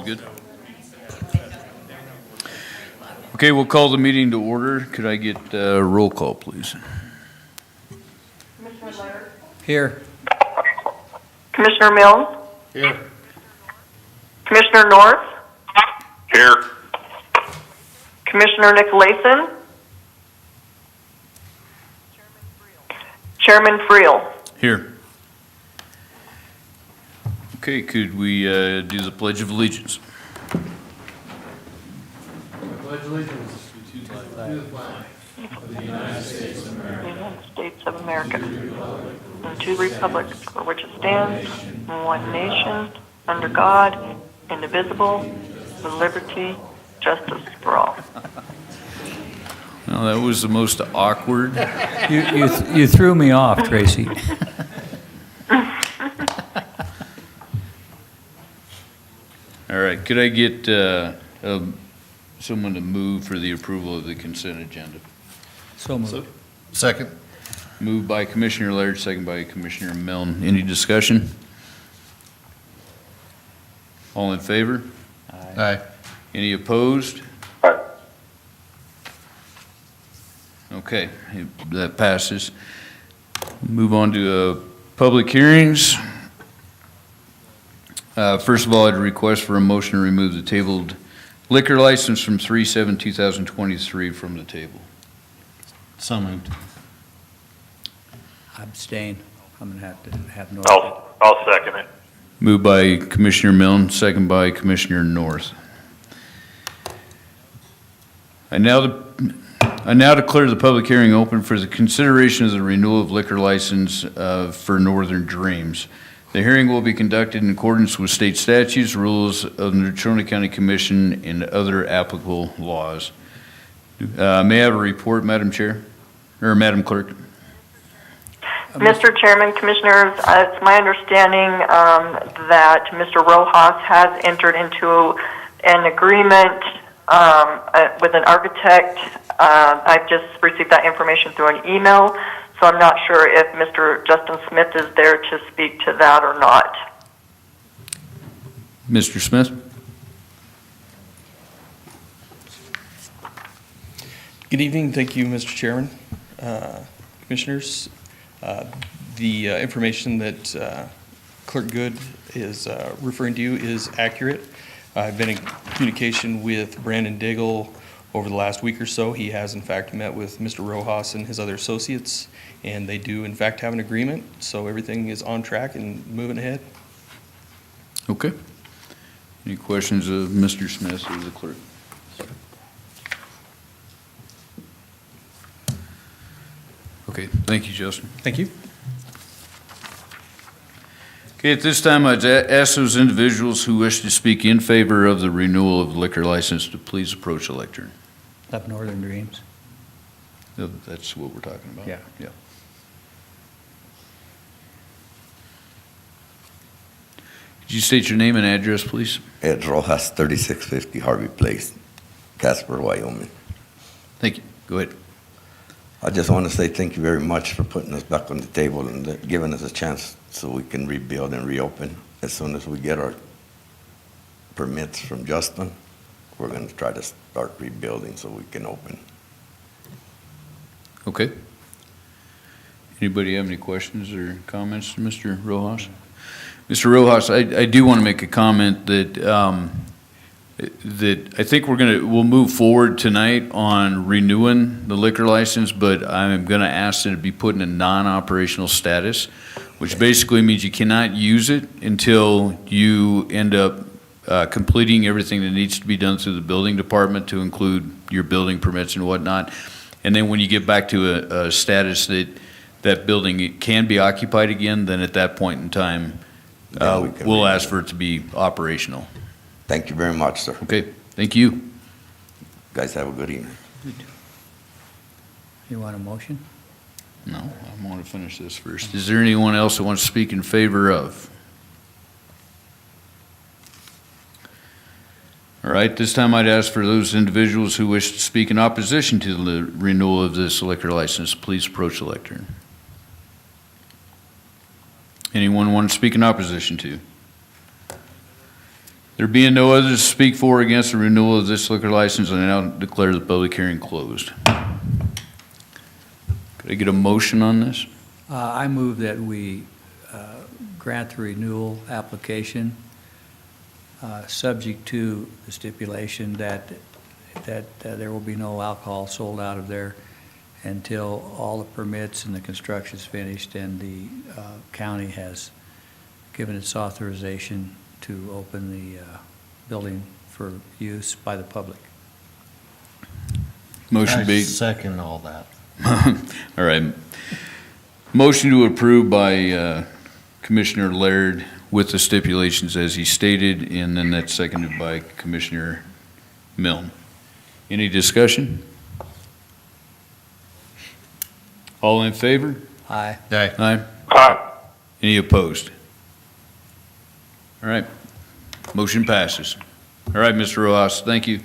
good? Okay, we'll call the meeting to order. Could I get a roll call, please? Commissioner Laird? Here. Commissioner Mills? Here. Commissioner North? Here. Commissioner Nicolason? Chairman Friel? Here. Okay, could we do the Pledge of Allegiance? Pledge allegiance to the flag of the United States of America, The United States of America, and to the republic for which it stands, one nation, under God, indivisible, with liberty, justice for all. Well, that was the most awkward. You threw me off, Tracy. All right, could I get someone to move for the approval of the consent agenda? So moved. Second. Moved by Commissioner Laird, second by Commissioner Milne. Any discussion? All in favor? Aye. Any opposed? Aye. Okay, that passes. Move on to public hearings. First of all, I'd request for a motion to remove the tabled liquor license from 3/7/2023 from the table. So moved. Abstain. I'm going to have no. I'll second it. Moved by Commissioner Milne, second by Commissioner North. I now declare the public hearing open for the consideration of the renewal of liquor license for Northern Dreams. The hearing will be conducted in accordance with state statutes, rules of the Natrona County Commission, and other applicable laws. May I have a report, Madam Chair, or Madam Clerk? Mr. Chairman, Commissioners, it's my understanding that Mr. Rojas has entered into an agreement with an architect. I've just received that information through an email, so I'm not sure if Mr. Justin Smith is there to speak to that or not. Mr. Smith? Good evening. Thank you, Mr. Chairman. Commissioners, the information that Clerk Good is referring to is accurate. I've been in communication with Brandon Diggle over the last week or so. He has in fact met with Mr. Rojas and his other associates, and they do in fact have an agreement, so everything is on track and moving ahead. Okay. Any questions of Mr. Smith or the clerk? Okay, thank you, Justin. Thank you. Okay, at this time, I'd ask those individuals who wish to speak in favor of the renewal of liquor license to please approach the lectern. Up Northern Dreams. That's what we're talking about. Yeah. Yeah. Could you state your name and address, please? Ed Rojas, 3650 Harvey Place, Casper, Wyoming. Thank you. Go ahead. I just want to say thank you very much for putting us back on the table and giving us a chance so we can rebuild and reopen. As soon as we get our permits from Justin, we're going to try to start rebuilding so we can open. Okay. Anybody have any questions or comments to Mr. Rojas? Mr. Rojas, I do want to make a comment that that I think we'll move forward tonight on renewing the liquor license, but I'm going to ask that it be put in a non-operational status, which basically means you cannot use it until you end up completing everything that needs to be done through the building department to include your building permits and whatnot. And then when you get back to a status that that building can be occupied again, then at that point in time, we'll ask for it to be operational. Thank you very much, sir. Okay, thank you. Guys, have a good evening. You want a motion? No, I want to finish this first. Is there anyone else that wants to speak in favor of? All right, this time I'd ask for those individuals who wish to speak in opposition to the renewal of this liquor license, please approach the lectern. Anyone want to speak in opposition to? There being no others to speak for or against the renewal of this liquor license, I now declare the public hearing closed. Could I get a motion on this? I move that we grant the renewal application, subject to the stipulation that there will be no alcohol sold out of there until all the permits and the construction's finished and the county has given its authorization to open the building for use by the public. Motion I be, second all that. all right. Motion to approve by Commissioner Laird with the stipulations as he stated, and then that's seconded by Commissioner Milne. Any discussion? All in favor? Aye. Aye. Aye. Aye. Any opposed? All right, motion passes. All right, Mr. Rojas, thank you.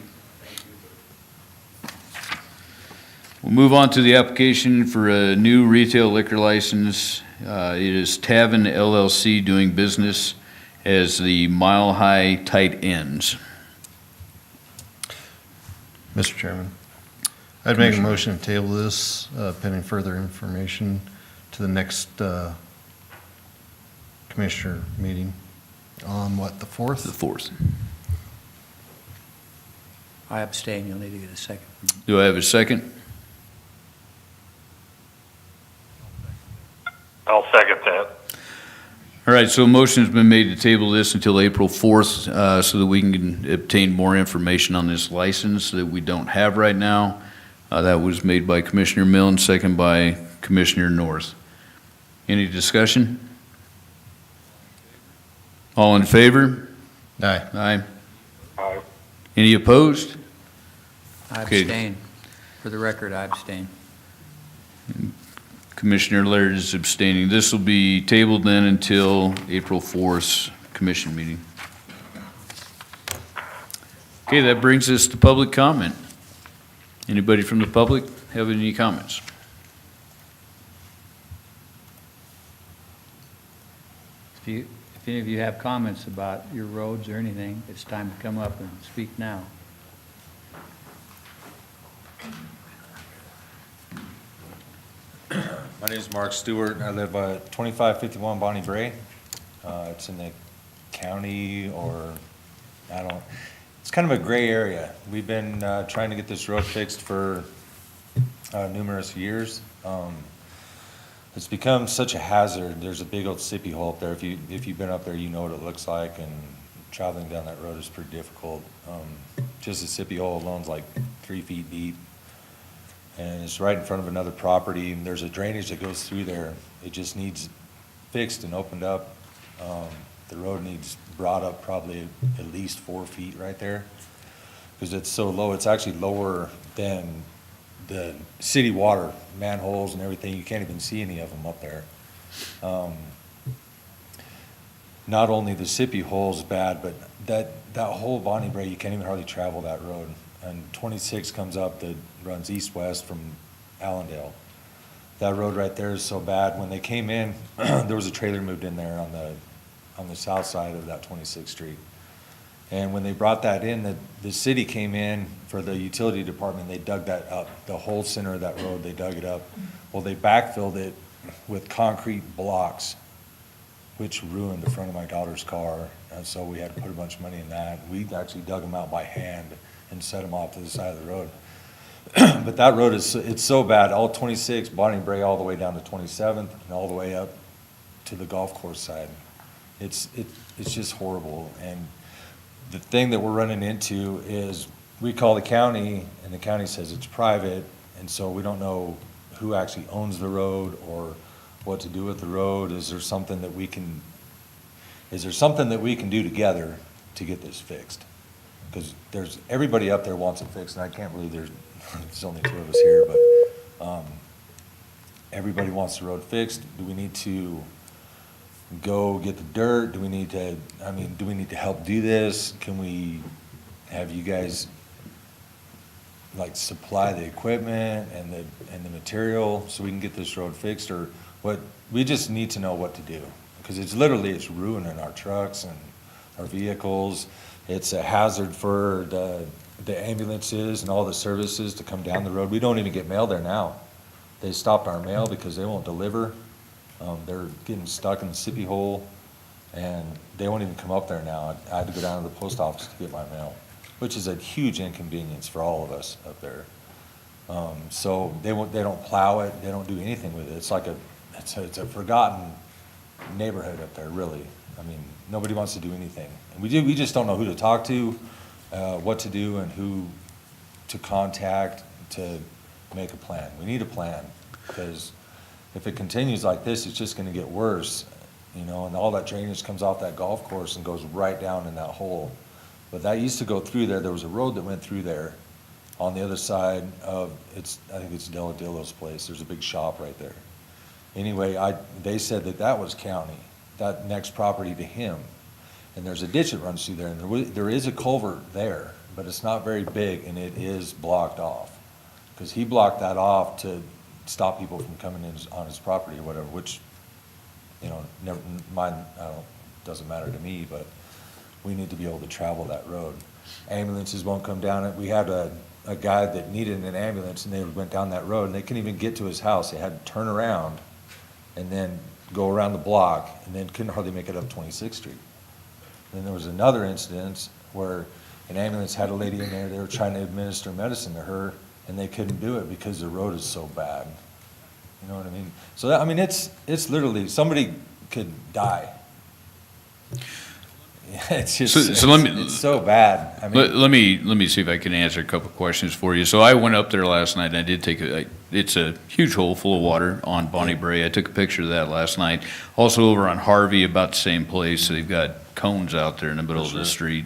We'll move on to the application for a new retail liquor license. It is Tavern LLC doing business as the Mile High Tight Ends. Mr. Chairman, I'd make a motion to table this pending further information to the next commissioner meeting on what, the 4th? The 4th. I abstain. You'll need to get a second. Do I have a second? I'll second that. All right, so a motion's been made to table this until April 4th so that we can obtain more information on this license that we don't have right now. That was made by Commissioner Milne, second by Commissioner North. Any discussion? All in favor? Aye. Aye. Aye. Any opposed? I Okay. abstain. For the record, I abstain. Commissioner Laird is abstaining. This will be tabled then until April 4th commission meeting. Okay, that brings us to public comment. Anybody from the public have any comments? If any of you have comments about your roads or anything, it's time to come up and speak now. My name is Mark Stewart. I live at 2551 Bonnie Bray. It's in the county or, it's kind of a gray area. We've been trying to get this road fixed for numerous years. It's become such a hazard. There's a big old sippy hole up there. If you've been up there, you know what it looks like, and traveling down that road is pretty difficult. Just a sippy hole alone's like 3 feet deep. And it's right in front of another property, and there's a drainage that goes through there. It just needs fixed and opened up. The road needs brought up probably at least 4 feet right there, because it's so low. It's actually lower than the city water manholes and everything. You can't even see any of them up there. Not only the sippy hole is bad, but that whole Bonnie Bray, you can't even hardly travel that road. And 26 comes up that runs east-west from Allendale. That road right there is so bad. When they came in, there was a trailer moved in there on the south side of that 26th Street. And when they brought that in, the city came in for the utility department. They dug that up, the whole center of that road. They dug it up. Well, they backfilled it with concrete blocks, which ruined the front of my daughter's car. And so we had to put a bunch of money in that. We actually dug them out by hand and set them off to the side of the road. But that road it's so bad. All 26, Bonnie Bray, all the way down to 27th, and all the way up to the golf course side. It's just horrible. And the thing that we're running into is we call the county, and the county says it's private, and so we don't know who actually owns the road or what to do with the road. Is there something that we can do together to get this fixed? Because everybody up there wants it fixed, and I can't believe there's only 2 of us here, but everybody wants the road fixed. Do we need to go get the dirt? Do we need to help do this? Can we have you guys like supply the equipment and the material so we can get this road fixed, or what? We just need to know what to do, because it's ruining our trucks and our vehicles. It's a hazard for the ambulances and all the services to come down the road. We don't even get mail there now. They stopped our mail because they won't deliver. They're getting stuck in the Sippy Hole, and they won't even come up there now. I had to go down to the post office to get my mail, which is a huge inconvenience for all of us up there. So they don't plow it, they don't do anything with it. It's like it's a forgotten neighborhood up there, really. I mean, nobody wants to do anything. And we just don't know who to talk to, what to do, and who to contact to make a plan. We need a plan, because if it continues like this, it's just gonna get worse, you know, and all that drainage comes off that golf course and goes right down in that hole. But that used to go through there. There was a road that went through there on the other side of, I think it's Deladillo's place. There's a big shop right there. Anyway, they said that was county, that next property to him. And there's a ditch that runs through there, and there is a culvert there, but it's not very big, and it is blocked off. Because he blocked that off to stop people from coming in on his property or whatever, which, you know, never mind, doesn't matter to me, but we need to be able to travel that road. Ambulances won't come down it. We had a guy that needed an ambulance, and they went down that road, and they couldn't even get to his house. They had to turn around and then go around the block, and then couldn't hardly make it up 26th Street. Then there was another incident where an ambulance had a lady in there. They were trying to administer medicine to her, and they couldn't do it because the road is so bad. You know what I mean? So that, I mean, it's literally, somebody could die. It's just, it's so bad. I mean, Let me see if I can answer a couple of questions for you. So I went up there last night, and I did it's a huge hole full of water on Bonnie Bray. I took a picture of that last night. Also over on Harvey, about the same place. They've got cones out there in the middle of the street,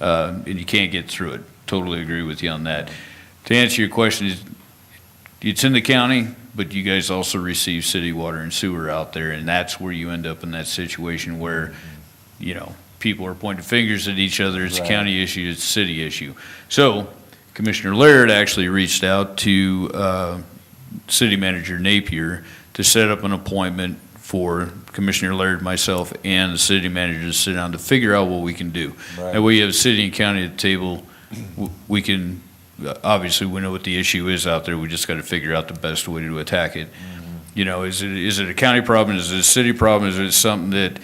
and you can't get through it. Totally agree with you on that. To answer your question, it's in the county, but you guys also receive city water and sewer out there, and that's where you end up in that situation where, you know, people are pointing fingers at each other. It's a county issue, it's a city issue. So Commissioner Laird actually reached out to City Manager Napier to set up an appointment for Commissioner Laird, myself, and the city manager to sit down to figure out what we can do. That way you have city and county at the table. We can, obviously we know what the issue is out there. We just got to figure out the best way to attack it. You know, is it a county problem? Is it a city problem? Is it something that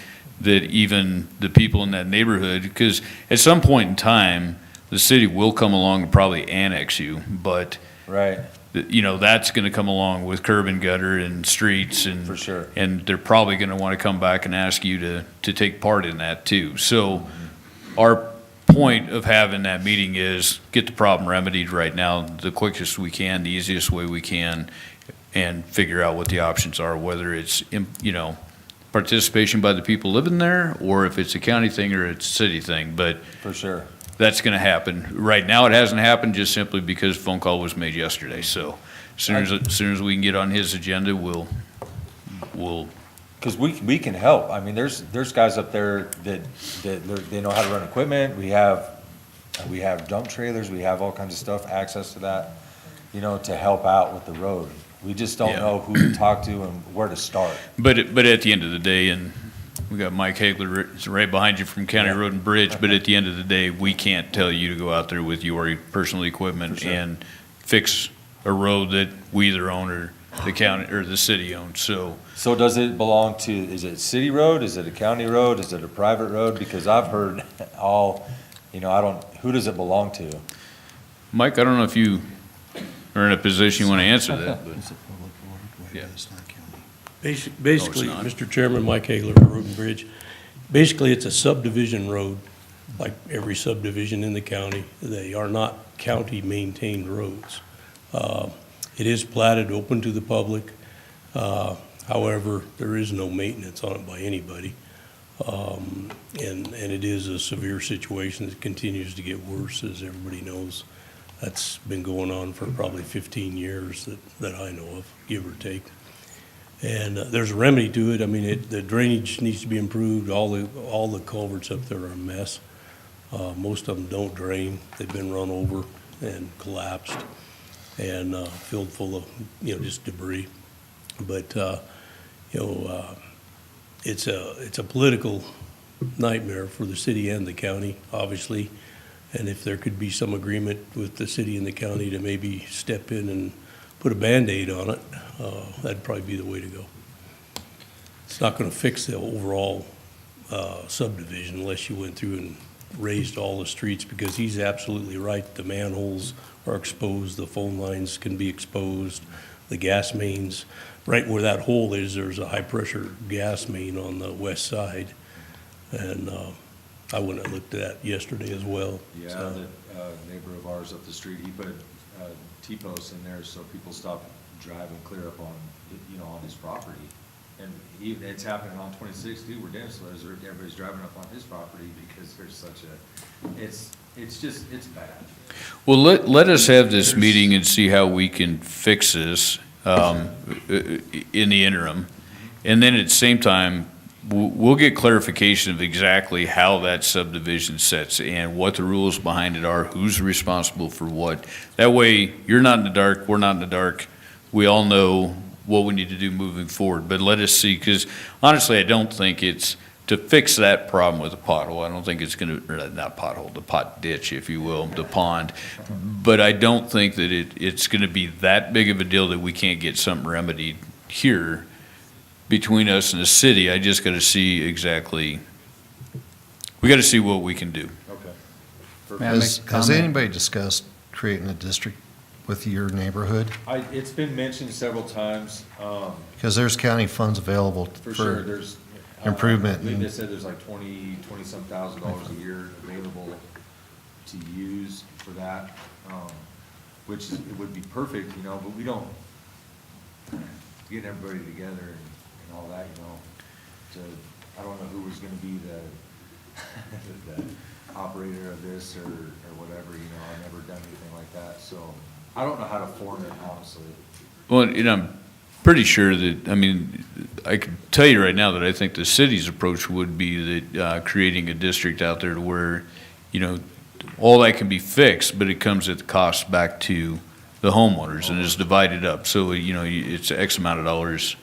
even the people in that neighborhood, because at some point in time, the city will come along and probably annex you, but you know, that's going to come along with curb and gutter and streets, and for sure. And they're probably going to want to come back and ask you to take part in that too. So our point of having that meeting is get the problem remedied right now, the quickest we can, the easiest way we can, and figure out what the options are, whether it's, you know, participation by the people living there, or if it's a county thing or it's a city thing. But for sure, that's going to happen. Right now, it hasn't happened just simply because a phone call was made yesterday. So as soon as we can get on his agenda, we'll. Because we can help. I mean, there's guys up there that they know how to run equipment. We have dump trailers. We have all kinds of stuff, access to that, you know, to help out with the road. We just don't know who to talk to and where to start. But at the end of the day, and we got Mike Hagler right behind you from County Road and Bridge, but at the end of the day, we can't tell you to go out there with your personal equipment and fix a road that we either own or the county or the city owns. So does it belong to, is it a city road? Is it a county road? Is it a private road? Because I've heard all, you know, who does it belong to? Mike, I don't know if you are in a position you want to answer that, but. Yeah. Basically, No, it's not. Mr. Chairman, Mike Hagler, Road and Bridge, basically, it's a subdivision road, like every subdivision in the county. They are not county-maintained roads. It is platted open to the public. However, there is no maintenance on it by anybody. And it is a severe situation that continues to get worse, as everybody knows. That's been going on for probably 15 years that I know of, give or take. And there's a remedy to it. I mean, the drainage needs to be improved. All the culverts up there are a mess. Most of them don't drain. They've been run over and collapsed and filled full of, you know, just debris. But, you know, it's a political nightmare for the city and the county, obviously. And if there could be some agreement with the city and the county to maybe step in and put a Band-Aid on it, that'd probably be the way to go. It's not gonna fix the overall subdivision unless you went through and raised all the streets, because he's absolutely right. The manholes are exposed, the phone lines can be exposed, the gas mains. Right where that hole is, there's a high-pressure gas main on the west side. And I went and looked at that yesterday as well. Yeah, So, the neighbor of ours up the street, he put T-posts in there so people stop driving clear up on, on his property. And it's happening on 26 too, where Dennis lives, or everybody's driving up on his property because there's such it's bad. Well, let us have this meeting and see how we can fix this in the interim. And then at the same time, we'll get clarification of exactly how that subdivision sets and what the rules behind it are, who's responsible for what. That way, you're not in the dark, we're not in the dark. We all know what we need to do moving forward. But let us see, because honestly, I don't think it's to fix that problem with the pothole. I don't think it's going to, not pothole, the pot ditch, if you will, the pond. But I don't think that it's going to be that big of a deal that we can't get something remedied here between us and the city. I just got to see exactly, we got to see what we can do. Okay. May I make a Has comment? anybody discussed creating a district with your neighborhood? It's been mentioned several times, Because there's county funds available for sure, for there's. improvement I believe and- they said there's like $20-some thousand a year available to use for that, which is, it would be perfect, but we don't, getting everybody together and all that, I don't know who was gonna be the operator of this or whatever, I've never done anything like that, so I don't know how to form it, honestly. Well, I'm pretty sure that, I can tell you right now that I think the city's approach would be that creating a district out there to where, all that can be fixed, but it comes at the cost back to the homeowners and is divided up. So, it's X amount of dollars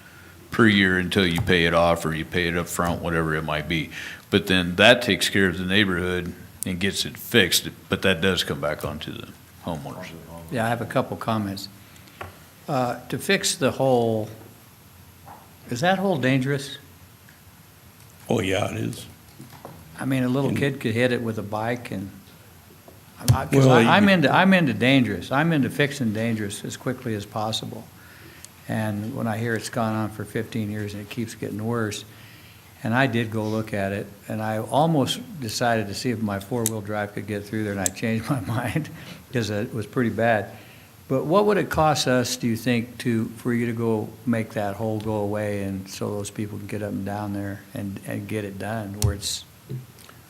per year until you pay it off or you pay it up front, whatever it might be. But then that takes care of the neighborhood and gets it fixed, but that does come back onto the homeowners. Yeah, I have a couple comments. To fix the hole, is that hole dangerous? Oh, yeah, it is. A little kid could hit it with a bike and, because Well, I'm into dangerous. I'm into fixing dangerous as quickly as possible. And when I hear it's gone on for 15 years and it keeps getting worse, and I did go look at it, and I almost decided to see if my four-wheel drive could get through there, and I changed my mind because it was pretty bad. But what would it cost us, do you think, for you to go make that hole go away and so those people can get up and down there and get it done where it's,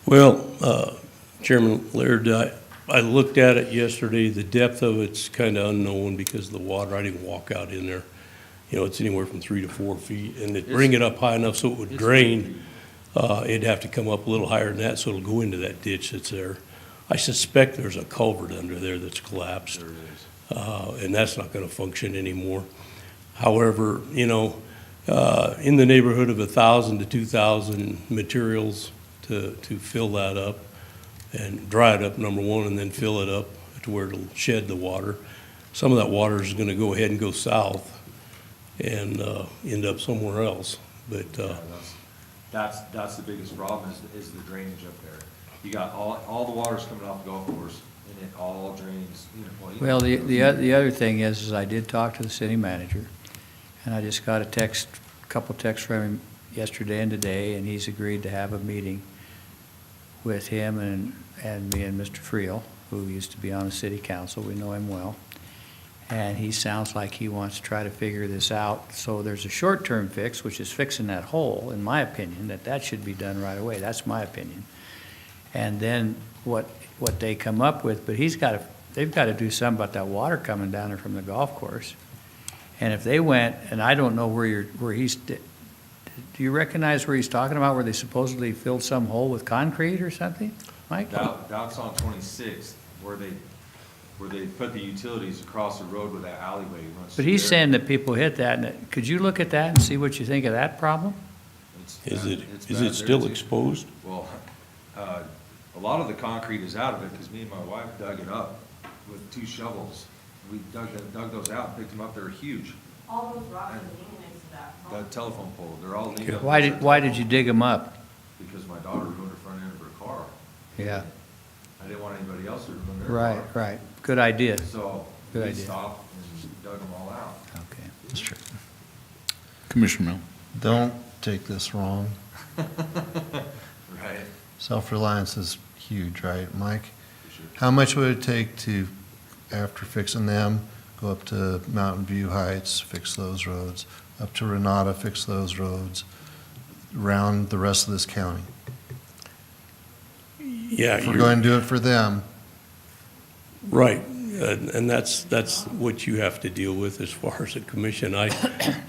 Well, Chairman Laird, I looked at it yesterday. The depth of it's kind of unknown because of the water. I didn't walk out in there. It's anywhere from 3 to 4 feet. And to bring it up high enough so it would drain, it'd have to come up a little higher than that so it'll go into that ditch that's there. I suspect there's a culvert under there that's collapsed. There it is. And that's not going to function anymore. However, in the neighborhood of 1,000 to 2,000 materials to fill that up and dry it up, number one, and then fill it up to where it'll shed the water. Some of that water is going to go ahead and go south and end up somewhere else. But That's the biggest problem is the drainage up there. You got all the water's coming off the golf course and it all drains, well, the other thing is I did talk to the city manager, and I just got a couple texts from him yesterday and today, and he's agreed to have a meeting with him and me and Mr. Friel, who used to be on the city council. We know him well. And he sounds like he wants to try to figure this out. So there's a short-term fix, which is fixing that hole, in my opinion, that should be done right away. That's my opinion. And then what they come up with, but they've got to do something about that water coming down there from the golf course. And if they went, and I don't know where he's, do you recognize where he's talking about, where they supposedly filled some hole with concrete or something, Mike? That's on 26th where they put the utilities across the road where that alleyway runs. But through he's there. saying that people hit that, and could you look at that and see what you think of that problem? Is it, It's is bad it still there, too. exposed? Well, a lot of the concrete is out of it, because me and my wife dug it up with 2 shovels. We dug those out, picked them up, they were huge. All those rocks are leaning next to that. That telephone pole, they're all leaning up. Why against did, that why did telephone you dig them up? pole, because my daughter ruined the front end of her car. Yeah, I didn't want anybody else to ruin their right, car. right. Good idea. So Good we idea. stopped and dug them all out. Okay. Mr. Chair, Commissioner Mill. don't take this wrong. Right. Self-reliance is huge, right, Mike? For sure. How much would it take to, after fixing them, go up to Mountain View Heights, fix those roads, up to Renata, fix those roads, around the rest of this county? Yeah, If we're you're, going to do it for them, right, and that's what you have to deal with as far as a commission.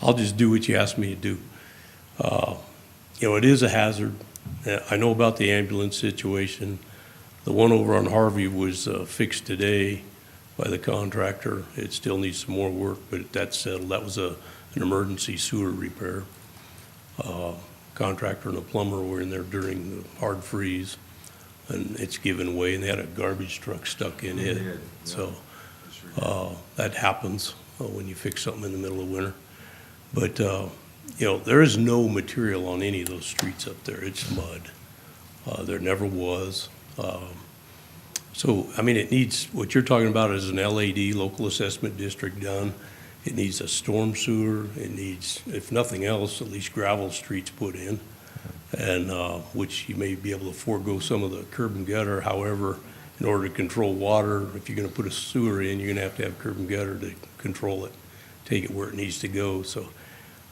I'll just do what you ask me to do. You know, it is a hazard. I know about the ambulance situation. The one over on Harvey was fixed today by the contractor. It still needs some more work, but that's settled. That was an emergency sewer repair. Contractor and a plumber were in there during the hard freeze, and it's given way, and they had a garbage truck stuck in They it. did, yeah. So For sure. that happens when you fix something in the middle of winter. But, you know, there is no material on any of those streets up there. It's mud. There never was. So, I mean, it needs, what you're talking about is an LAD, local assessment district done. It needs a storm sewer. It needs, if nothing else, at least gravel streets put in. And, which you may be able to forego some of the curb and gutter. However, in order to control water, if you're gonna put a sewer in, you're gonna have to have curb and gutter to control it, take it where it needs to go. So,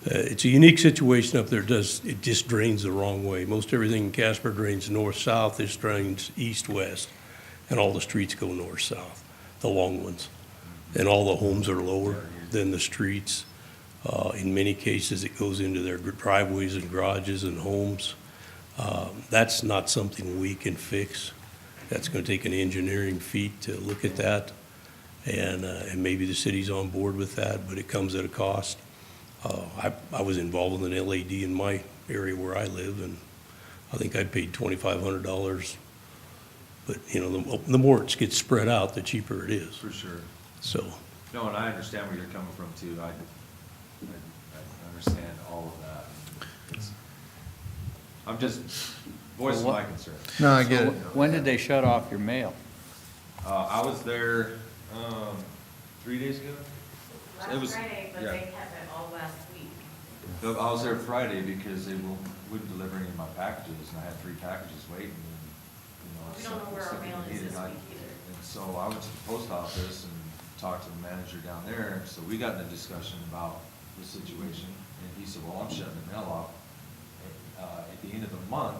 it's a unique situation up there. It just drains the wrong way. Most everything in Casper drains north-south. This drains east-west. And all the streets go north-south, the long ones. And all the homes are lower than the streets. In many cases, it goes into their driveways and garages and homes. That's not something we can fix. That's gonna take an engineering feat to look at that. And maybe the city's on board with that, but it comes at a cost. I was involved in an LAD in my area where I live, and I think I paid $2,500. But, you know, the more it gets spread out, the cheaper it is. For sure. So, No, and I understand where you're coming from too. I understand all of that. I'm just voicing my concern. no, I get it. When did they shut off your mail? I was there, 3 days ago? It was- Last Friday, but yeah. they kept it all last week. No, I was there Friday because they wouldn't deliver any of my packages, and I had 3 packages waiting, and, you know. We don't know where our something mail is needed. this week either. And so I went to the post office and talked to the manager down there, so we got in a discussion about the situation, and he said, well, I'm shutting the mail off at the end of the month,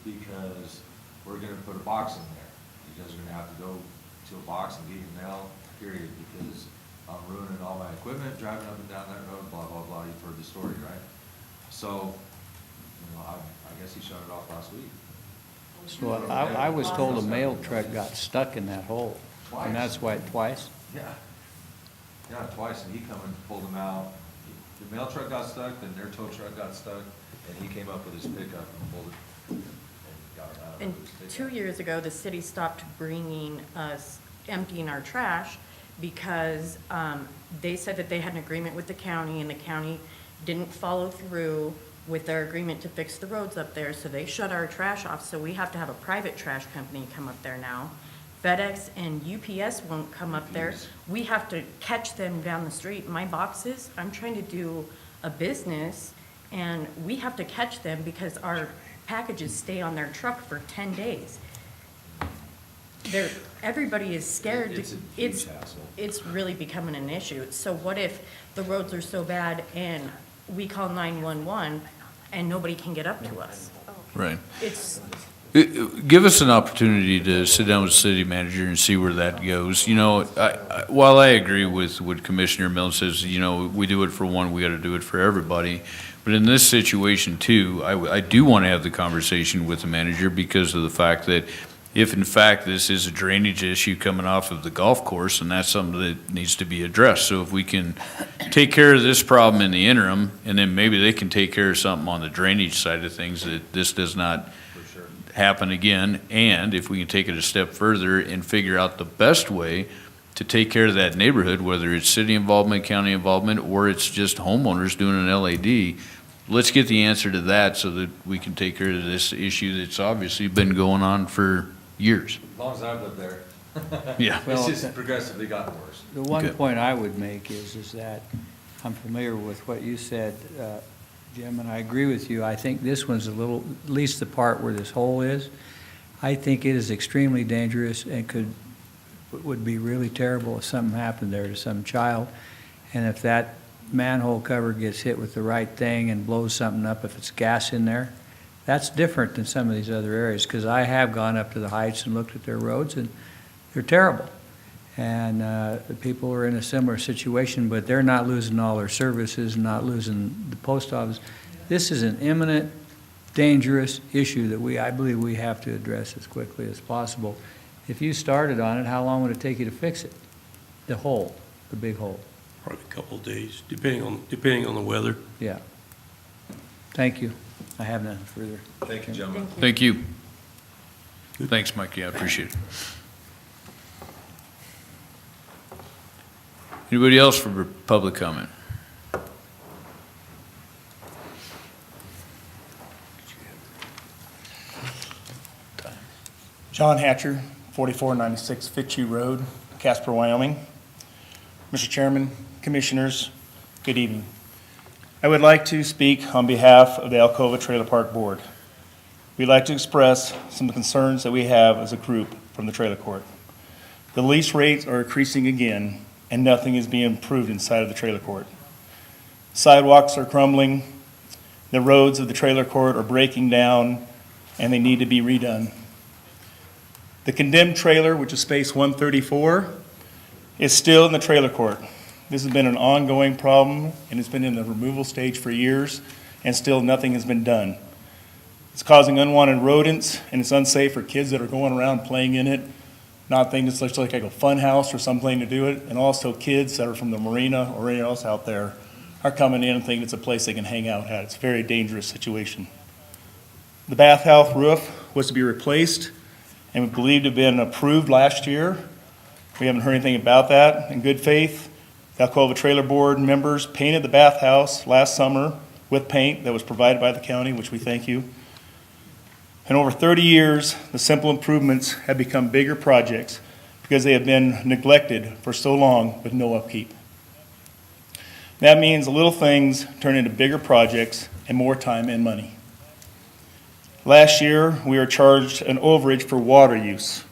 because we're gonna put a box in there. You guys are gonna have to go to a box and get your mail, period, because I'm ruining all my equipment, driving up and down that road, blah, blah, blah, you've heard the story, right? So, you know, I guess he shut it off last week. So I was told a mail truck got stuck in that hole, and that's why, twice? Yeah. Yeah, twice, and he come and pulled them out. The mail truck got stuck, then their tow truck got stuck, and he came up with his pickup and pulled it and got it out And of his pickup. 2 years ago, the city stopped bringing us, emptying our trash because they said that they had an agreement with the county, and the county didn't follow through with their agreement to fix the roads up there, so they shut our trash off, so we have to have a private trash company come up there now. FedEx and UPS won't come up there. We have to catch them down the street. My boxes, I'm trying to do a business, and we have to catch them because our packages stay on their truck for 10 days. Everybody is scared. It's a huge hassle. It's really becoming an issue. So what if the roads are so bad and we call 911 and nobody can get up to us? Right. It's, Give us an opportunity to sit down with the city manager and see where that goes. You know, while I agree with what Commissioner Mills says, you know, we do it for one, we gotta do it for everybody. But in this situation too, I do want to have the conversation with the manager because of the fact that if in fact this is a drainage issue coming off of the golf course, and that's something that needs to be addressed. So if we can take care of this problem in the interim, and then maybe they can take care of something on the drainage side of things, that this does not happen again, and if we can take it a step further and figure out the best way to take care of that neighborhood, whether it's city involvement, county involvement, or it's just homeowners doing an LAD, let's get the answer to that so that we can take care of this issue that's obviously been going on for years. As long as I've lived there. Yeah. Well, It's just progressively gotten worse. The one Okay. point I would make is that I'm familiar with what you said, Jim, and I agree with you. I think this one's a little, at least the part where this hole is, I think it is extremely dangerous and would be really terrible if something happened there to some child. And if that manhole cover gets hit with the right thing and blows something up, if it's gas in there, that's different than some of these other areas, because I have gone up to the Heights and looked at their roads, and they're terrible. And the people are in a similar situation, but they're not losing all their services, not losing the post office. This is an imminent, dangerous issue that I believe we have to address as quickly as possible. If you started on it, how long would it take you to fix it? The hole, the big hole. Probably a couple of days, depending on the weather. Yeah. Thank you. I have nothing further. Thank you, gentlemen. Thank you. Thanks, Mikey, I appreciate it. Anybody else for public comment? John Hatcher, 4496 Fitchie Road, Casper, Wyoming. Mr. Chairman, Commissioners, good evening. I would like to speak on behalf of the Alcova Trailer Park Board. We'd like to express some concerns that we have as a group from the trailer court. The lease rates are increasing again, and nothing is being improved inside of the trailer court. Sidewalks are crumbling, the roads of the trailer court are breaking down, and they need to be redone. The condemned trailer, which is space 134, is still in the trailer court. This has been an ongoing problem, and it's been in the removal stage for years, and still nothing has been done. It's causing unwanted rodents, and it's unsafe for kids that are going around playing in it, not thinking it's like a fun house or something to do it, and also kids that are from the marina or anywhere else out there are coming in and thinking it's a place they can hang out at. It's a very dangerous situation. The bathhouse roof was to be replaced, and we believed to have been approved last year. We haven't heard anything about that. In good faith, the Alcova Trailer Board members painted the bathhouse last summer with paint that was provided by the county, which we thank you. In over 30 years, the simple improvements have become bigger projects because they have been neglected for so long with no upkeep. That means the little things turn into bigger projects and more time and money. Last year, we were charged an overage for water use.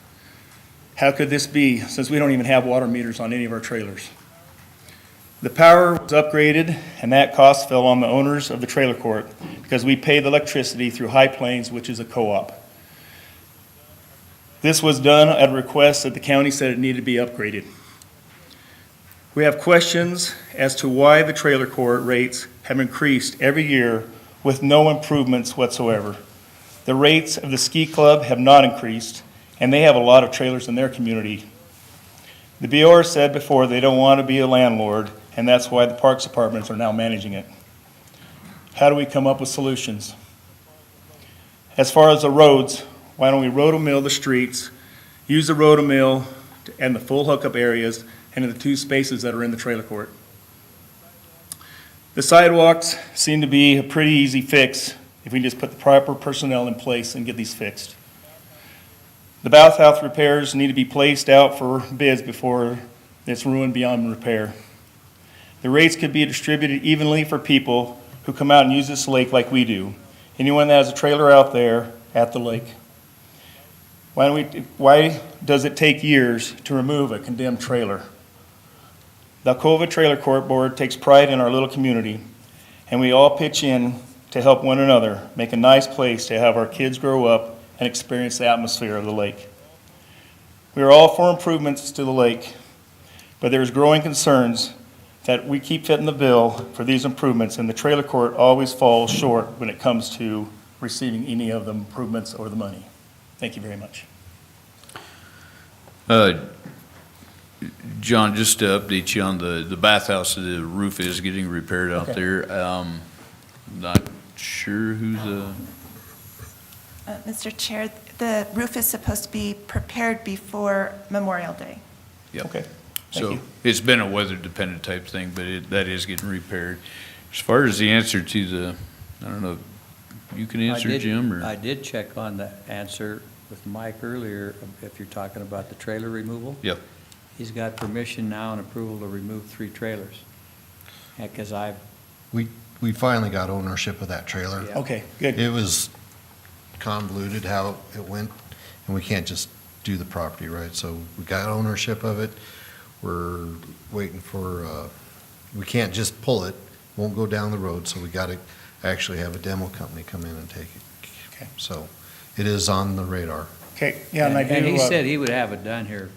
How could this be, since we don't even have water meters on any of our trailers? The power was upgraded, and that cost fell on the owners of the trailer court because we pay the electricity through High Plains, which is a co-op. This was done at a request that the county said it needed to be upgraded. We have questions as to why the trailer court rates have increased every year with no improvements whatsoever. The rates of the ski club have not increased, and they have a lot of trailers in their community. The BOR said before they don't want to be a landlord, and that's why the parks departments are now managing it. How do we come up with solutions? As far as the roads, why don't we rotomill the streets, use the rotomill and the full hookup areas and the two spaces that are in the trailer court? The sidewalks seem to be a pretty easy fix if we just put the proper personnel in place and get these fixed. The bathhouse repairs need to be placed out for bids before it's ruined beyond repair. The rates could be distributed evenly for people who come out and use this lake like we do. Anyone that has a trailer out there at the lake. Why does it take years to remove a condemned trailer? The Alcova Trailer Court Board takes pride in our little community, and we all pitch in to help one another make a nice place to have our kids grow up and experience the atmosphere of the lake. We are all for improvements to the lake, but there's growing concerns that we keep fitting the bill for these improvements, and the trailer court always falls short when it comes to receiving any of the improvements or the money. Thank you very much. John, just to update you on the bathhouse, the roof is getting repaired out Okay. there. Not sure who's, Mr. Chair, the roof is supposed to be prepared before Memorial Day. yep. Okay, thank So you. it's been a weather-dependent type thing, but that is getting repaired. As far as the answer to the, I don't know, you can answer, I did- Jim, or? I did check on the answer with Mike earlier, if you're talking about the trailer removal. Yep. He's got permission now and approval to remove 3 trailers. Because I've, We finally got ownership of that trailer. Yeah. Okay, good. It was convoluted how it went, and we can't just do the property, right? So we got ownership of it. We're waiting for, we can't just pull it, won't go down the road, so we got to actually have a demo company come in and take it. Okay. So it is on the radar, Okay, yeah, and I do. and he said he would have it done here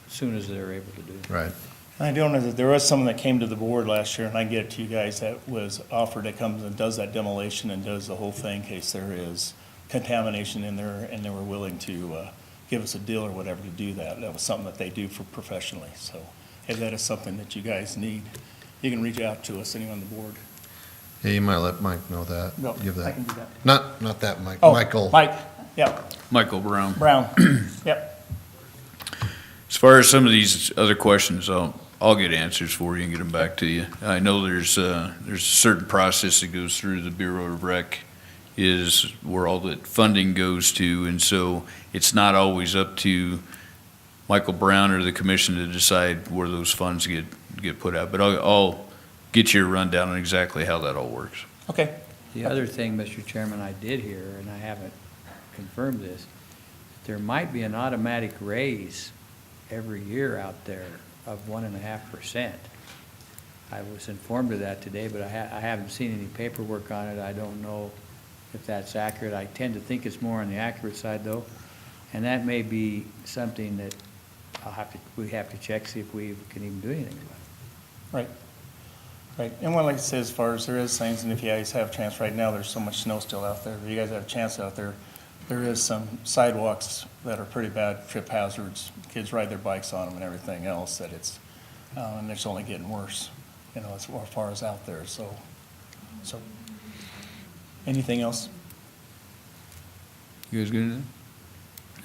as soon as they're able to do it. right? I do know that there was someone that came to the board last year, and I get it to you guys, that was offered, that comes and does that demolition and does the whole thing in case there is contamination in there, and they were willing to give us a deal or whatever to do that. That was something that they do for professionally, so if that is something that you guys need, you can reach out to us, anyone on the board. Yeah, you might let Mike know that. No, Give I that. can do that. Not that Mike, Oh, Michael. Mike, yep, Michael Brown. Brown, yep. As far as some of these other questions, I'll get answers for you and get them back to you. I know there's a certain process that goes through the Bureau of Rec, is where all the funding goes to, and so it's not always up to Michael Brown or the commission to decide where those funds get put out, but I'll get you a rundown on exactly how that all works. Okay, The other thing, Mr. Chairman, I did hear, and I haven't confirmed this, there might be an automatic raise every year out there of 1.5%. I was informed of that today, but I haven't seen any paperwork on it. I don't know if that's accurate. I tend to think it's more on the accurate side, though. And that may be something that we have to check, see if we can even do anything about it. right. And what, like I said, as far as there is things, and if you guys have a chance right now, there's so much snow still out there. If you guys have a chance out there, there is some sidewalks that are pretty bad trip hazards. Kids ride their bikes on them and everything else, that it's, and it's only getting worse, as far as out there, so. Anything else? You guys good with that?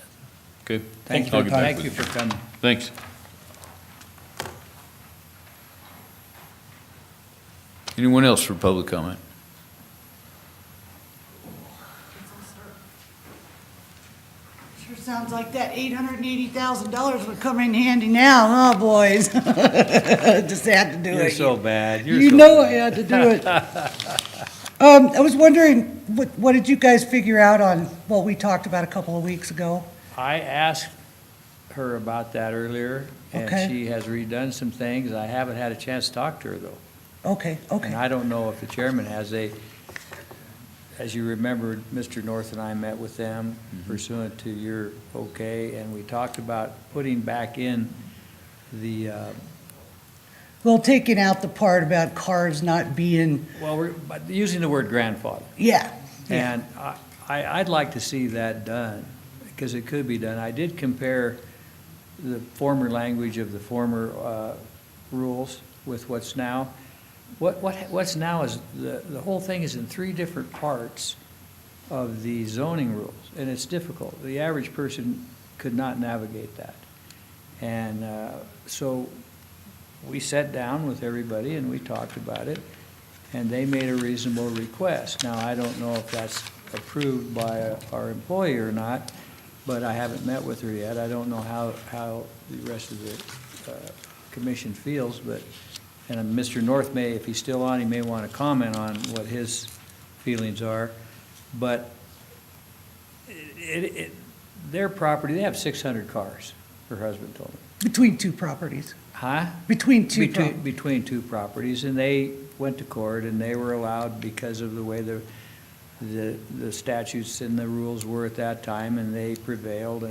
Okay. Thank you for I'll your get back time. Thank you with for coming. Thanks. Anyone else for public comment? Sure sounds like that $880,000 would come in handy now, huh, boys? Just had to do it. You're so bad. You know I had to do it. I was wondering, what did you guys figure out on what we talked about a couple of weeks ago? I asked her about that earlier, and Okay. she has redone some things. I haven't had a chance to talk to her, though. Okay, And okay. I don't know if the chairman has as you remember, Mr. North and I met with them pursuant to your okay, and we talked about putting back in the, Well, taking out the part about cars not being, we're using the word grandfather. yeah. And I'd like to see that done, because it could be done. I did compare the former language of the former rules with what's now. What's now is, the whole thing is in 3 different parts of the zoning rules, and it's difficult. The average person could not navigate that. And so we sat down with everybody and we talked about it, and they made a reasonable request. Now, I don't know if that's approved by our employee or not, but I haven't met with her yet. I don't know how the rest of the commission feels, but, and Mr. North may, if he's still on, he may want to comment on what his feelings are. But their property, they have 600 cars, her husband told me. Between 2 properties. Huh? Between 2 properties. Between 2 properties, and they went to court, and they were allowed, because of the way the statutes and the rules were at that time, and they prevailed,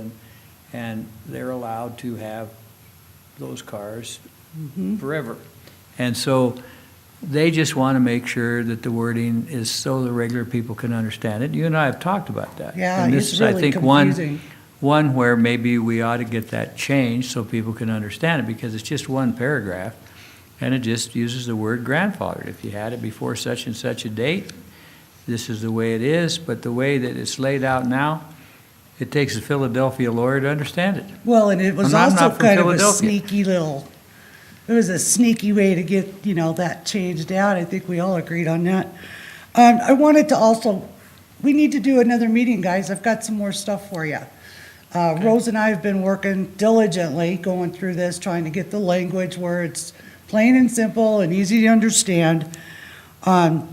and they're allowed to have those cars forever. And so they just want to make sure that the wording is so the regular people can understand it. You and I have talked about that. Yeah, And it's this is, I really think, confusing. one where maybe we ought to get that changed so people can understand it, because it's just one paragraph, and it just uses the word grandfathered. If you had it before such and such a date, this is the way it is, but the way that it's laid out now, it takes a Philadelphia lawyer to understand it. Well, and it was I'm also not from kind of a Philadelphia. sneaky little, it was a sneaky way to get, that changed out. I think we all agreed on that. I wanted to also, we need to do another meeting, guys. I've got some more stuff for you. Rose and I have been working diligently, going through this, trying to get the language where it's plain and simple and easy to understand. I'm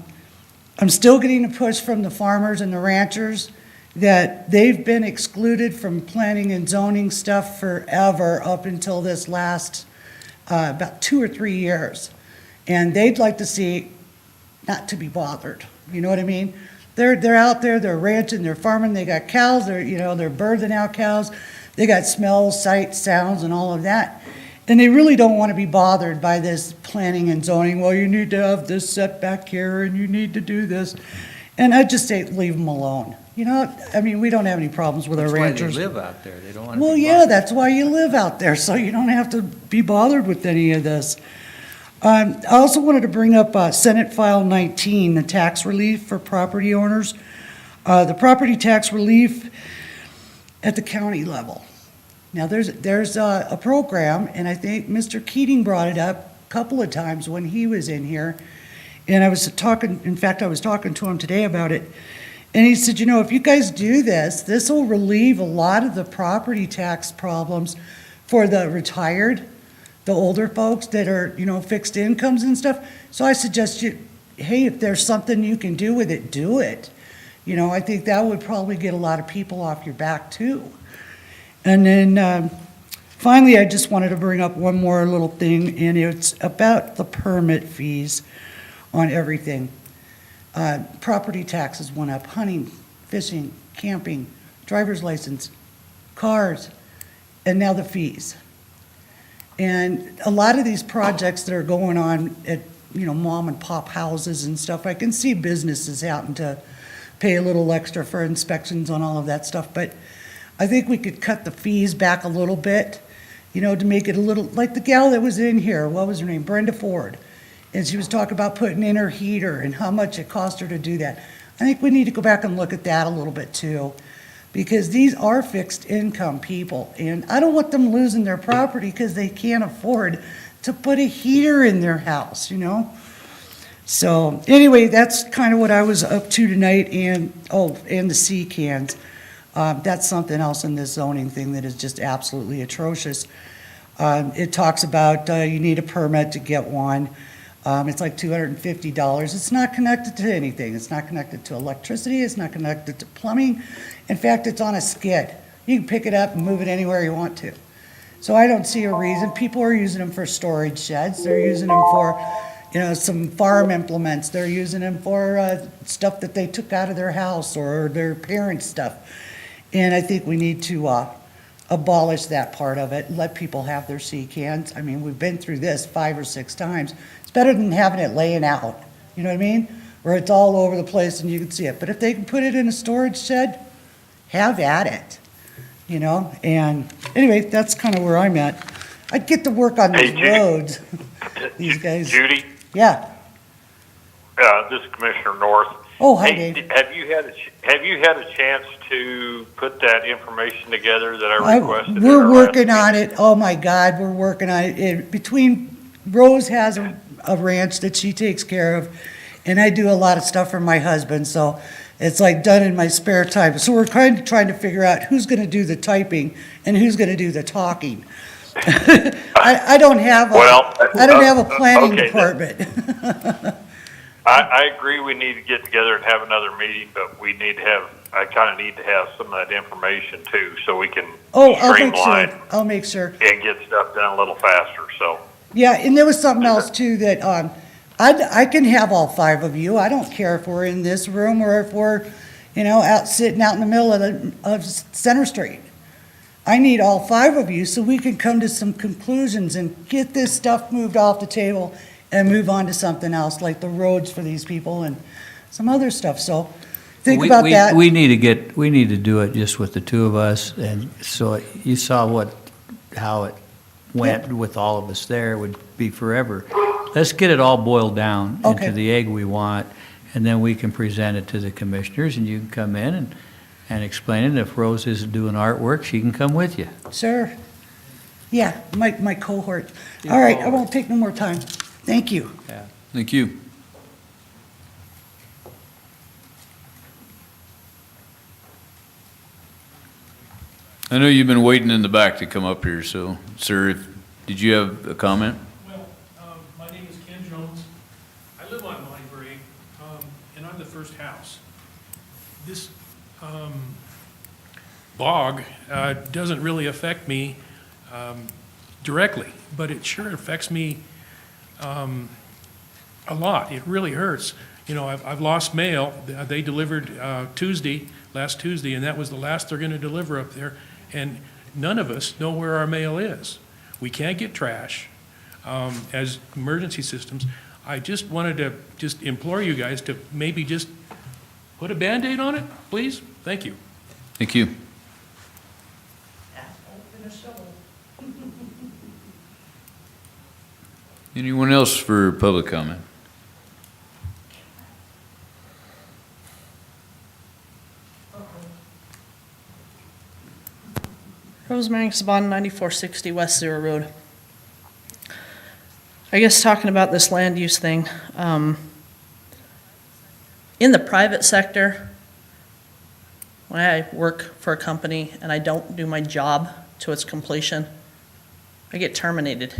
still getting a push from the farmers and the ranchers that they've been excluded from planning and zoning stuff forever up until this last, about 2 or 3 years. And they'd like to see not to be bothered, you know what I mean? They're out there, they're ranching, they're farming, they got cows, they're birthing out cows, they got smells, sights, sounds, and all of that. And they really don't want to be bothered by this planning and zoning. Well, you need to have this setback here, and you need to do this. And I just say, leave them alone. We don't have any problems with our ranchers. That's why they live out there. They don't want to Well, be yeah, bothered. that's why you live out there, so you don't have to be bothered with any of this. I also wanted to bring up Senate File 19, the tax relief for property owners. The property tax relief at the county level. Now, there's a program, and I think Mr. Keating brought it up a couple of times when he was in here, and I was talking to him today about it, and he said, if you guys do this, this will relieve a lot of the property tax problems for the retired, the older folks that are, fixed incomes and stuff. So I suggest hey, if there's something you can do with it, do it. I think that would probably get a lot of people off your back too. And then finally, I just wanted to bring up one more little thing, and it's about the permit fees on everything. Property taxes went up, hunting, fishing, camping, driver's license, cars, and now the fees. And a lot of these projects that are going on at, mom and pop houses and stuff, I can see businesses having to pay a little extra for inspections on all of that stuff, but I think we could cut the fees back a little bit, to make it a little, like the gal that was in here, what was her name, Brenda Ford, and she was talking about putting in her heater and how much it cost her to do that. I think we need to go back and look at that a little bit too, because these are fixed income people, and I don't want them losing their property because they can't afford to put a heater in their house, So anyway, that's kind of what I was up to tonight, and the sea cans. That's something else in this zoning thing that is just absolutely atrocious. It talks about you need a permit to get one. It's like $250. It's not connected to anything. It's not connected to electricity. It's not connected to plumbing. In fact, it's on a skid. You can pick it up and move it anywhere you want to. So I don't see a reason. People are using them for storage sheds. They're using them for, some farm implements. They're using them for stuff that they took out of their house or their parents' stuff. And I think we need to abolish that part of it and let people have their sea cans. We've been through this 5 or 6 times. It's better than having it laying out, you know what I mean? Where it's all over the place and you can see it. But if they can put it in a storage shed, have at it, And anyway, that's kind of where I'm at. I'd get to work on these roads. These guys. Judy, Yeah. this is Commissioner North. Oh, hi, Hey, Dave. have you had a chance to put that information together that I requested? We're working on it. Oh, my God, we're working on it. Between, Rose has a ranch that she takes care of, and I do a lot of stuff for my husband, so it's like done in my spare time. So we're kind of trying to figure out who's going to do the typing and who's going to do the talking. I don't have a planning okay, department. I agree we need to get together and have another meeting, but I kind of need to have some of that information too, so we can streamline I'll make sure. and get stuff done a little faster, so. Yeah, and there was something else too that, I can have all 5 of you. I don't care if we're in this room or if we're, sitting out in the middle of Center Street. I need all 5 of you so we can come to some conclusions and get this stuff moved off the table and move on to something else, like the roads for these people and some other stuff. So think We- about we- that. We need to do it just with the two of us, and so you saw how it went with all of us there, it would be forever. Let's get it all boiled down Okay. into the egg we want, and then we can present it to the commissioners, and you can come in and explain it. If Rose isn't doing artwork, she can come with you. Sir? Yeah, my cohort. All right, I won't take no more time. Thank you. Thank you. I know you've been waiting in the back to come up here, so, sir, did you have a comment? Well, my name is Ken Jones. I live on Library, and I'm the first house. This bog doesn't really affect me directly, but it sure affects me a lot. It really hurts. You know, I've lost mail. They delivered last Tuesday, and that was the last they're going to deliver up there. And none of us know where our mail is. We can't get trash as emergency systems. I just wanted to just implore you guys to maybe just put a Band-Aid on it, please. Thank you. Thank you. Anyone else for public comment? Rosemary Saban, 9460 West Zero Road. I guess talking about this land use thing, in the private sector, when I work for a company and I don't do my job to its completion, I get terminated.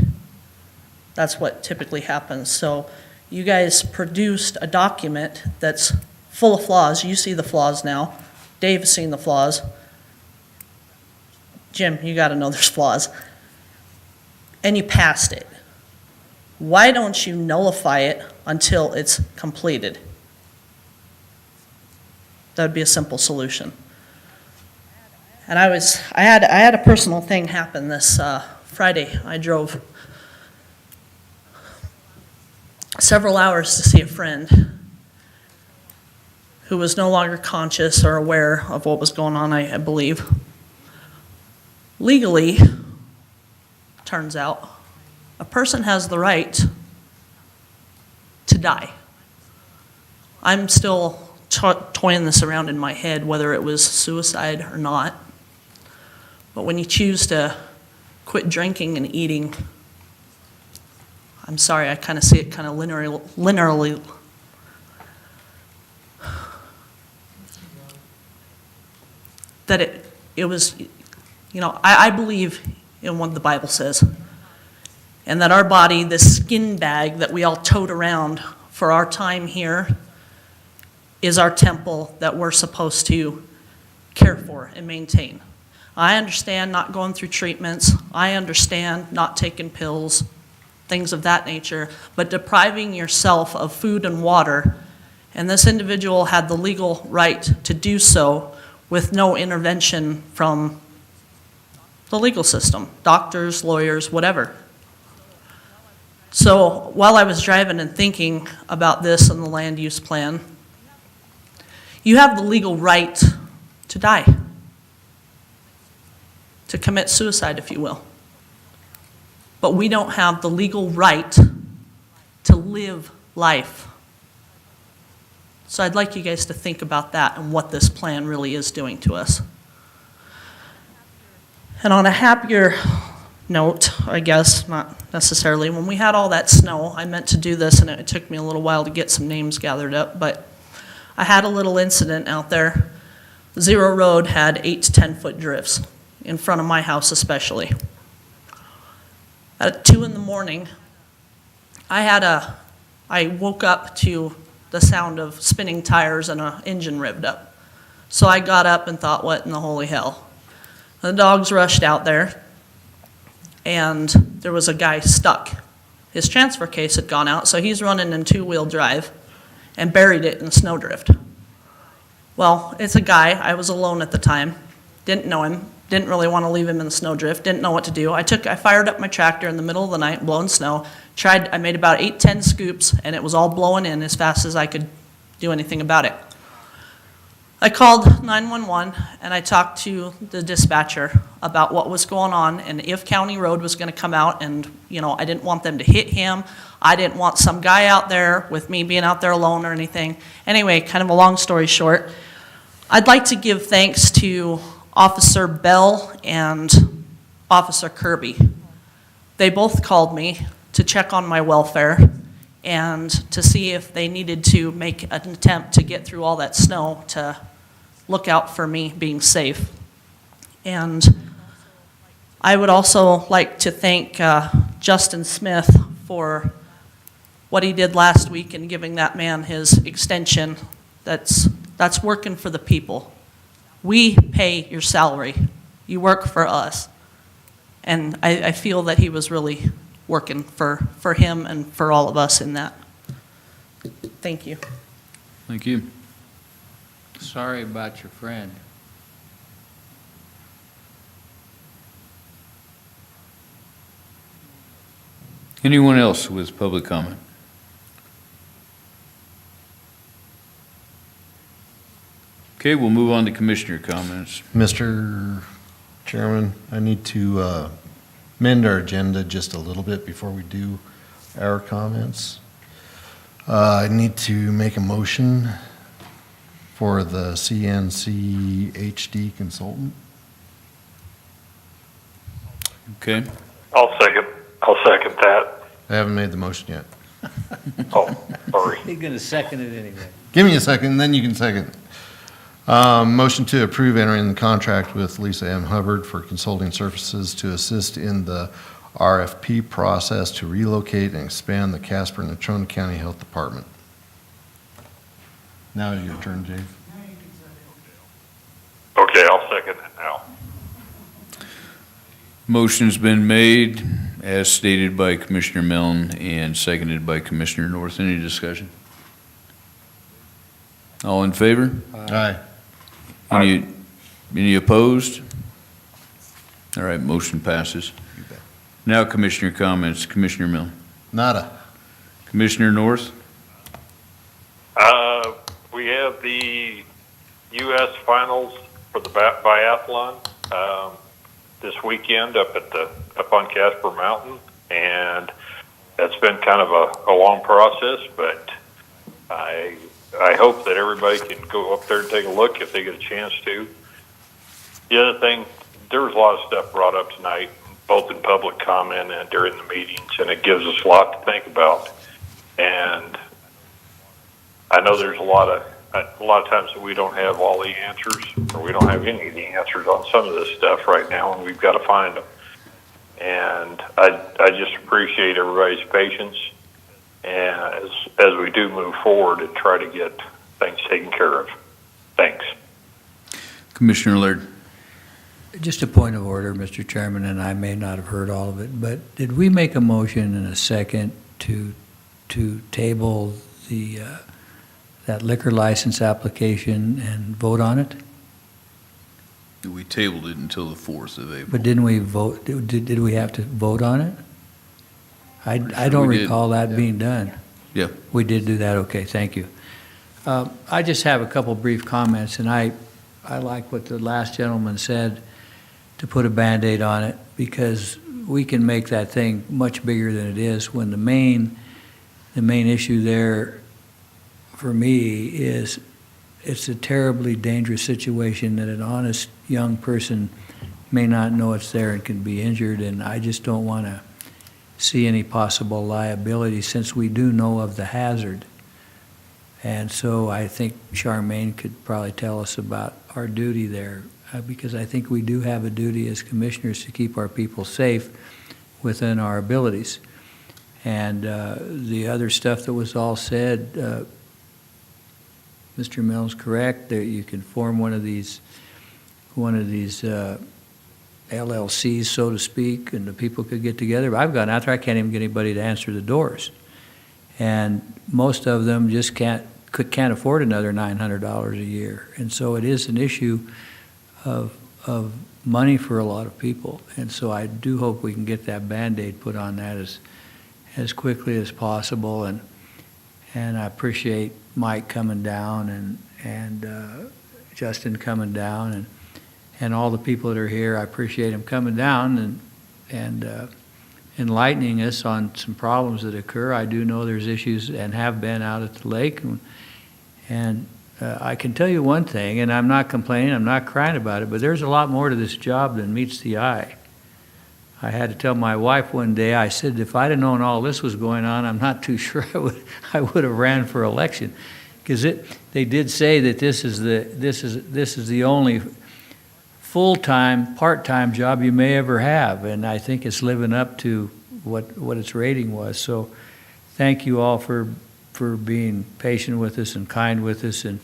That's what typically happens. So you guys produced a document that's full of flaws. You see the flaws now. Dave has seen the flaws. Jim, you got to know there's flaws. And you passed it. Why don't you nullify it until it's completed? That would be a simple solution. And I had a personal thing happen this Friday. I drove several hours to see a friend who was no longer conscious or aware of what was going on, I believe. Legally, turns out, a person has the right to die. I'm still toying this around in my head, whether it was suicide or not. But when you choose to quit drinking and eating, I'm sorry, I kind of see it kind of linearly. That it was, you know, I believe in what the Bible says. And that our body, this skin bag that we all tote around for our time here, is our temple that we're supposed to care for and maintain. I understand not going through treatments. I understand not taking pills, things of that nature, but depriving yourself of food and water, and this individual had the legal right to do so with no intervention from the legal system, doctors, lawyers, whatever. So while I was driving and thinking about this and the land use plan, you have the legal right to die, to commit suicide, if you will. But we don't have the legal right to live life. So I'd like you guys to think about that and what this plan really is doing to us. And on a happier note, I guess, not necessarily, when we had all that snow, I meant to do this and it took me a little while to get some names gathered up, but I had a little incident out there. Zero Road had 8 to 10 foot drifts, in front of my house especially. At 2 in the morning, I woke up to the sound of spinning tires and an engine revved up. So I got up and thought, what in the holy hell? The dogs rushed out there, and there was a guy stuck. His transfer case had gone out, so he's running in 2-wheel drive and buried it in snowdrift. Well, it's a guy. I was alone at the time. Didn't know him. Didn't really want to leave him in the snowdrift. Didn't know what to do. I fired up my tractor in the middle of the night, blowing snow. I made about 8-10 scoops, and it was all blowing in as fast as I could do anything about it. I called 911 and I talked to the dispatcher about what was going on and if County Road was going to come out and, I didn't want them to hit him. I didn't want some guy out there with me being out there alone or anything. Anyway, kind of a long story short, I'd like to give thanks to Officer Bell and Officer Kirby. They both called me to check on my welfare and to see if they needed to make an attempt to get through all that snow to look out for me being safe. And I would also like to thank Justin Smith for what he did last week in giving that man his extension. That's working for the people. We pay your salary. You work for us. And I feel that he was really working for him and for all of us in that. Thank you. Thank you. Sorry about your friend. Anyone else with public comment? Okay, we'll move on to commissioner comments. Mr. Chairman, I need to amend our agenda just a little bit before we do our comments. I need to make a motion for the CNC HD consultant. Okay, I'll second that. I haven't made the motion yet. Oh, sorry. He's going to second it anyway. Give me a second, then you can second. Motion to approve entering the contract with Lisa M. Hubbard for consulting services to assist in the RFP process to relocate and expand the Casper and Natrona County Health Department. Now is your turn, Dave. Okay, I'll second it now. motion's been made as stated by Commissioner Milne and seconded by Commissioner North. Any discussion? All in favor? Aye. Any opposed? All right, motion passes. Now commissioner comments. Commissioner Milne. Nada. Commissioner North? We have the U.S. finals for the biathlon this weekend up on Casper Mountain, and that's been kind of a long process, but I hope that everybody can go up there and take a look if they get a chance to. The other thing, there was a lot of stuff brought up tonight, both in public comment and during the meetings, and it gives us a lot to think about. And I know there's a lot of times that we don't have all the answers, or we don't have any of the answers on some of this stuff right now, and we've got to find them. And I just appreciate everybody's patience, and as we do move forward and try to get things taken care of. Thanks. Commissioner Laird. Just a point of order, Mr. Chairman, and I may not have heard all of it, but did we make a motion in a second to table that liquor license application and vote on it? We tabled it until the 4th of April. But didn't we vote, did we have to vote on it? I don't we did. recall that being done. Yeah. We did do that, okay, thank you. I just have a couple brief comments, and I like what the last gentleman said, to put a Band-Aid on it, because we can make that thing much bigger than it is when the main issue there for me is it's a terribly dangerous situation that an honest young person may not know it's there and can be injured, and I just don't want to see any possible liability since we do know of the hazard. And so I think Charmaine could probably tell us about our duty there, because I think we do have a duty as commissioners to keep our people safe within our abilities. And the other stuff that was all said, Mr. Milne's correct, that you can form one of these LLCs, so to speak, and the people could get together. But I've gone out there, I can't even get anybody to answer the doors. And most of them just can't afford another $900 a year. And so it is an issue of money for a lot of people. And so I do hope we can get that Band-Aid put on that as quickly as possible. And I appreciate Mike coming down and Justin coming down and all the people that are here. I appreciate them coming down and enlightening us on some problems that occur. I do know there's issues and have been out at the lake. And I can tell you one thing, and I'm not complaining, I'm not crying about it, but there's a lot more to this job than meets the eye. I had to tell my wife one day, I said, if I'd have known all this was going on, I'm not too sure I would have ran for election. Because they did say that this is the only full-time, part-time job you may ever have, and I think it's living up to what its rating was. So thank you all for being patient with us and kind with us, and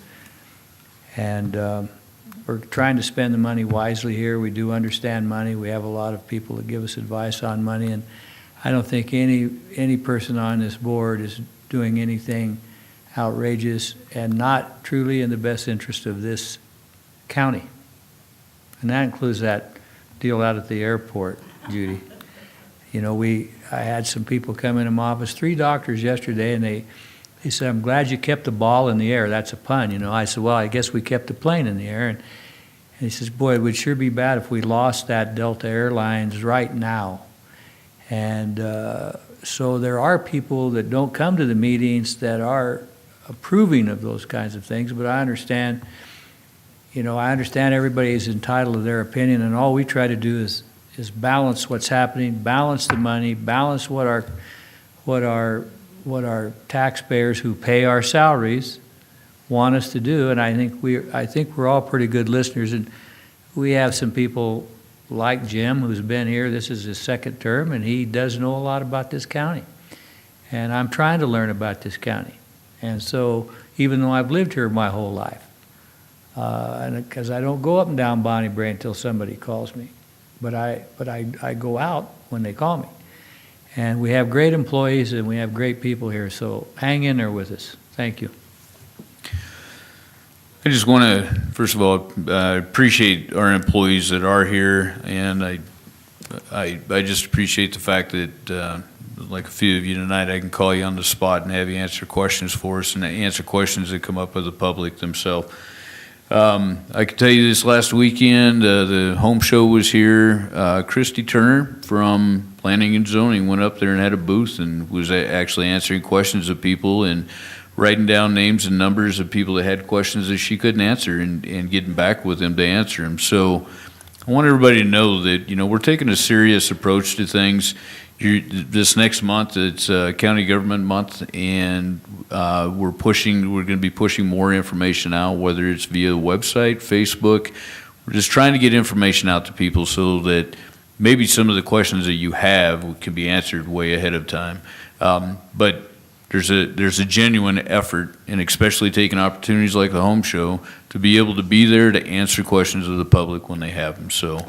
we're trying to spend the money wisely here. We do understand money. We have a lot of people that give us advice on money, and I don't think any person on this board is doing anything outrageous and not truly in the best interest of this county. And that includes that deal out at the airport, Judy. You know, I had some people come into my office, 3 doctors yesterday, and they said, I'm glad you kept the ball in the air. That's a pun, you know. I said, well, I guess we kept the plane in the air. And he says, boy, it would sure be bad if we lost that Delta Airlines right now. And so there are people that don't come to the meetings that are approving of those kinds of things, but I understand everybody is entitled to their opinion, and all we try to do is balance what's happening, balance the money, balance what our taxpayers who pay our salaries want us to do. And I think we're all pretty good listeners, and we have some people like Jim who's been here. This is his 2nd term, and he does know a lot about this county. And I'm trying to learn about this county. And so even though I've lived here my whole life, and because I don't go up and down Bonnie Brae until somebody calls me, but I go out when they call me. And we have great employees and we have great people here, so hang in there with us. Thank you. I just want to, first of all, appreciate our employees that are here, and I just appreciate the fact that, like a few of you tonight, I can call you on the spot and have you answer questions for us and answer questions that come up with the public themselves. I can tell you this last weekend, the home show was here. Christy Turner from Planning and Zoning went up there and had a booth and was actually answering questions of people and writing down names and numbers of people that had questions that she couldn't answer and getting back with them to answer them. So I want everybody to know that, we're taking a serious approach to things. This next month, it's County Government Month, and we're going to be pushing more information out, whether it's via the website, Facebook. We're just trying to get information out to people so that maybe some of the questions that you have can be answered way ahead of time. But there's a genuine effort, and especially taking opportunities like the home show, to be able to be there to answer questions of the public when they have them. So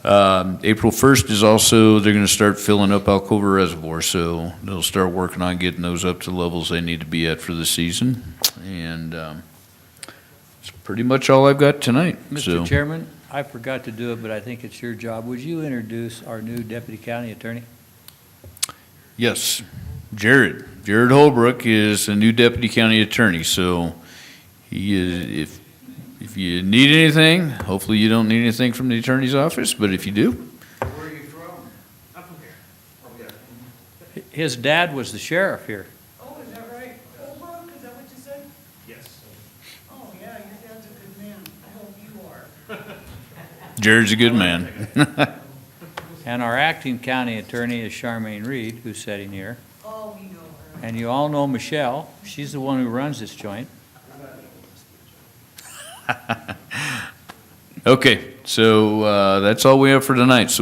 April 1st is also, they're going to start filling up Alcova Reservoir, so they'll start working on getting those up to the levels they need to be at for the season. And that's pretty much all I've got tonight. Mr. Chairman, I forgot to do it, but I think it's your job. Would you introduce our new Deputy County Attorney? Yes, Jared Holbrook is a new Deputy County Attorney, so he is, if you need anything, hopefully you don't need anything from the Attorney's office, but if you do. Where are you from? I'm from here. Oh, yeah. His dad was the sheriff here. Oh, is that right? Holbrook, is that what you said? Yes. Oh, yeah, your dad's a good man. I hope you are. Jared's a good man. And our acting county attorney is Charmaine Reed, who's sitting here. Oh, we know her. And you all know Michelle. She's the one who runs this joint. Okay, so that's all we have for tonight. So